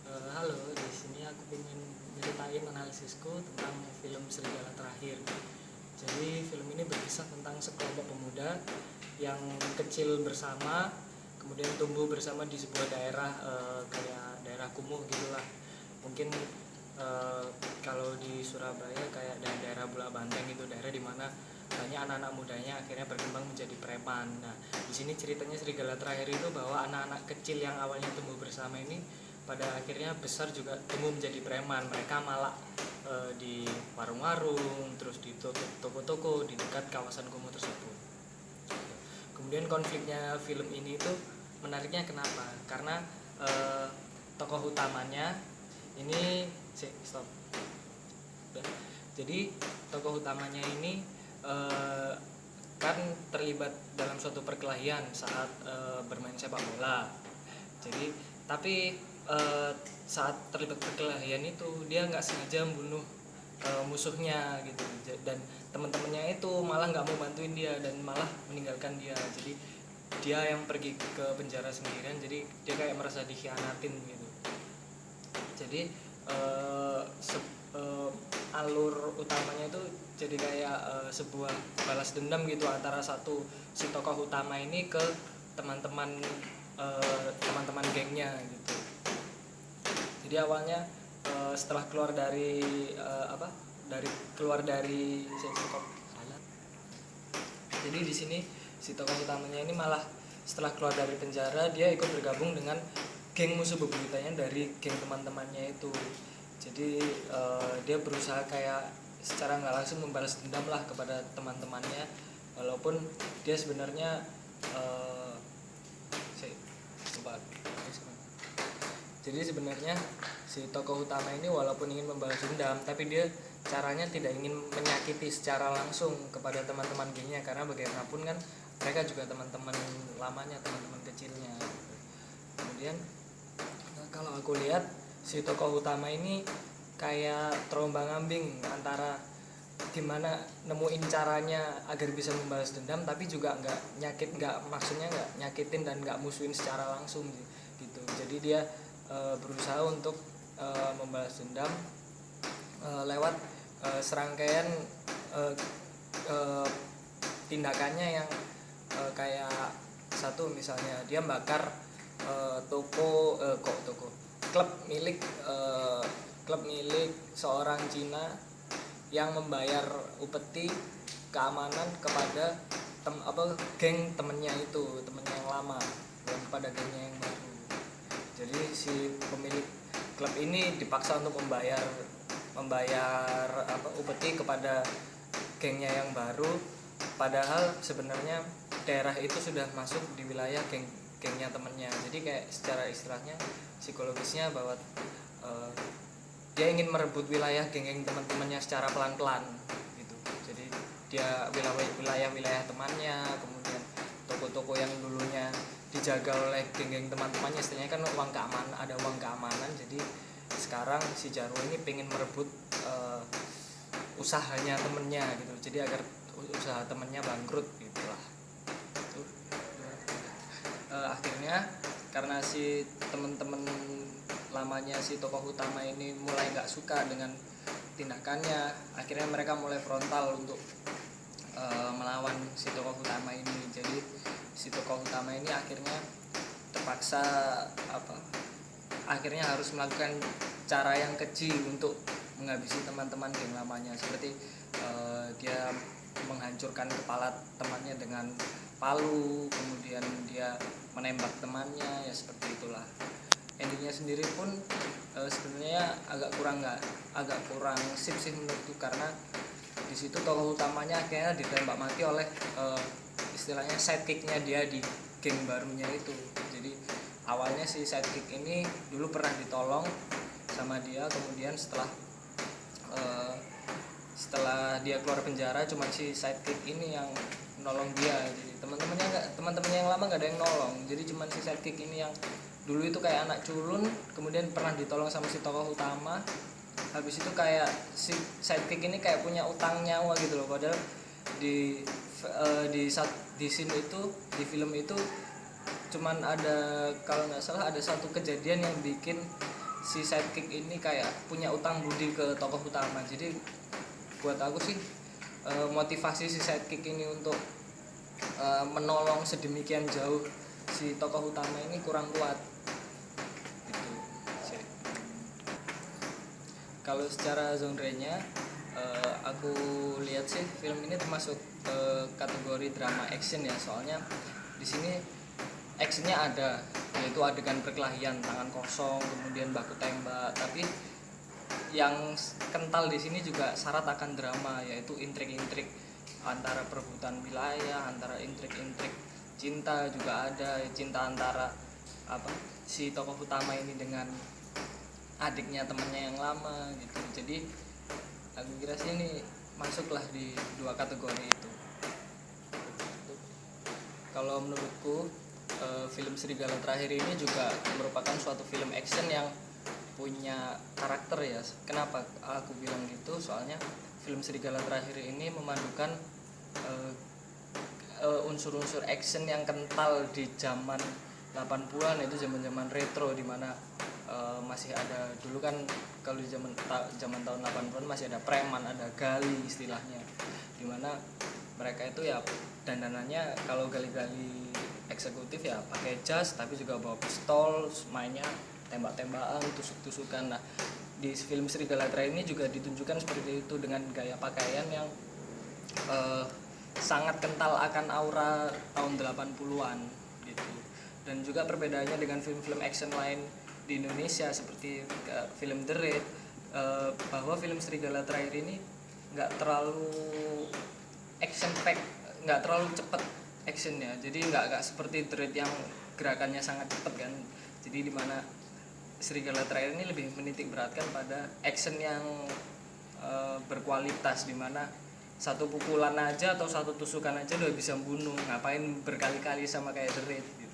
Halo, di sini aku ingin ceritain analisisku tentang film Serigala Terakhir. Jadi film ini berkisah tentang sekelompok pemuda yang kecil bersama, kemudian tumbuh bersama di sebuah daerah kayak daerah kumuh gitulah. Mungkin eh, kalau di Surabaya kayak daerah Bulak Banteng gitu, daerah dimana banyak anak-anak mudanya akhirnya berkembang menjadi preman. Nah, di sini ceritanya Serigala Terakhir itu bahwa anak-anak kecil yang awalnya tumbuh bersama ini pada akhirnya besar juga tumbuh menjadi preman. Mereka malah di warung-warung, terus di toko-toko di dekat kawasan kumuh tersebut. Kemudian konfliknya film ini itu menariknya kenapa? Karena eh, tokoh utamanya ini stop. Jadi tokoh utamanya ini eh, kan terlibat dalam suatu perkelahian saat bermain sepak bola. Jadi tapi saat terlibat perkelahian itu dia nggak sengaja membunuh musuhnya gitu, dan teman-temannya itu malah nggak mau bantuin dia dan malah meninggalkan dia. Jadi dia yang pergi ke penjara sendirian, jadi dia kayak merasa dikhianatin gitu. Jadi eh, se- eh, alur utamanya itu jadi kayak sebuah balas dendam gitu antara si tokoh utama ini ke teman-teman teman-teman gengnya gitu. Jadi awalnya setelah keluar dari keluar dari jadi di sini si tokoh utamanya ini malah setelah keluar dari penjara dia ikut bergabung dengan geng musuh bebuyutannya dari geng teman-temannya itu. Jadi dia berusaha kayak secara nggak langsung membalas dendam lah kepada teman-temannya, walaupun dia sebenarnya uh, jadi sebenarnya si tokoh utama ini walaupun ingin membalas dendam, tapi dia caranya tidak ingin menyakiti secara langsung kepada teman-teman gengnya, karena bagaimanapun kan mereka juga teman-teman lamanya, teman-teman kecilnya. Kemudian kalau aku lihat si tokoh utama ini kayak terombang-ambing antara gimana nemuin caranya agar bisa membalas dendam, tapi juga maksudnya nggak nyakitin dan nggak musuhin secara langsung gitu. Jadi dia berusaha untuk membalas dendam lewat serangkaian e, e, tindakannya yang kayak satu, misalnya dia bakar klub milik klub milik seorang Cina yang membayar upeti keamanan kepada geng temennya yang lama, dan kepada gengnya yang baru. Jadi si pemilik klub ini dipaksa untuk membayar upeti kepada gengnya yang baru, padahal sebenarnya daerah itu sudah masuk di wilayah gengnya temennya. Jadi kayak secara istilahnya psikologisnya bahwa dia ingin merebut wilayah geng teman-temannya secara pelan-pelan gitu. Jadi dia wilayah temannya, kemudian toko-toko yang dulunya dijaga oleh geng teman-temannya, istilahnya kan ada uang keamanan. Jadi sekarang si Jarwo ini pengen merebut usahanya temennya gitu, jadi agar usaha temennya bangkrut gitulah. Akhirnya karena si temen-temen lamanya si tokoh utama ini mulai nggak suka dengan tindakannya, akhirnya mereka mulai frontal untuk melawan si tokoh utama ini. Jadi si tokoh utama ini akhirnya terpaksa akhirnya harus melakukan cara yang keji untuk menghabisi teman-teman geng lamanya, seperti dia menghancurkan kepala temannya dengan palu, kemudian dia menembak temannya, ya seperti itulah. Endingnya sendiri pun sebenarnya agak kurang sip sih menurutku, karena di situ tokoh utamanya akhirnya ditembak mati oleh istilahnya sidekicknya dia di geng barunya itu. Jadi awalnya si sidekick ini dulu pernah ditolong sama dia, kemudian setelah dia keluar penjara cuma si sidekick ini yang nolong dia. Jadi teman-temannya yang lama nggak ada yang nolong, jadi cuma si sidekick ini yang dulu itu kayak anak culun, kemudian pernah ditolong sama si tokoh utama. Habis itu kayak si sidekick ini kayak punya utang nyawa gitu loh, padahal di di scene itu, di film itu cuman ada, kalau nggak salah ada satu kejadian yang bikin si sidekick ini kayak punya utang budi ke tokoh utama. Jadi buat aku sih motivasi si sidekick ini untuk menolong sedemikian jauh si tokoh utama ini kurang kuat gitu. Kalau secara genrenya aku lihat sih film ini termasuk kategori drama action ya, soalnya di sini actionnya ada, yaitu adegan perkelahian tangan kosong kemudian baku tembak, tapi yang kental di sini juga syarat akan drama, yaitu intrik-intrik antara perebutan wilayah, antara intrik-intrik cinta juga ada, cinta antara si tokoh utama ini dengan adiknya temannya yang lama gitu. Jadi aku kira sih ini masuklah di dua kategori itu. Kalau menurutku film Serigala Terakhir ini juga merupakan suatu film action yang punya karakter ya. Kenapa aku bilang gitu? Soalnya film Serigala Terakhir ini memadukan unsur-unsur action yang kental di zaman 80-an, itu zaman-zaman retro, di mana masih ada dulu kan, kalau di zaman tahun 80-an masih ada preman, ada gali istilahnya, di mana mereka itu ya dandanannya kalau gali-gali eksekutif ya pakai jas, tapi juga bawa pistol, mainnya tembak-tembakan, tusuk-tusukan. Nah, di film Serigala Terakhir ini juga ditunjukkan seperti itu dengan gaya pakaian yang sangat kental akan aura tahun 80-an gitu. Dan juga perbedaannya dengan film-film action lain di Indonesia seperti film The Raid, bahwa film Serigala Terakhir ini nggak terlalu action pack, nggak terlalu cepet actionnya. Jadi nggak seperti The Raid yang gerakannya sangat cepet kan. Jadi dimana Serigala Terakhir ini lebih menitik beratkan pada action yang berkualitas, dimana satu pukulan aja atau satu tusukan aja udah bisa membunuh, ngapain berkali-kali sama kayak The Raid gitu.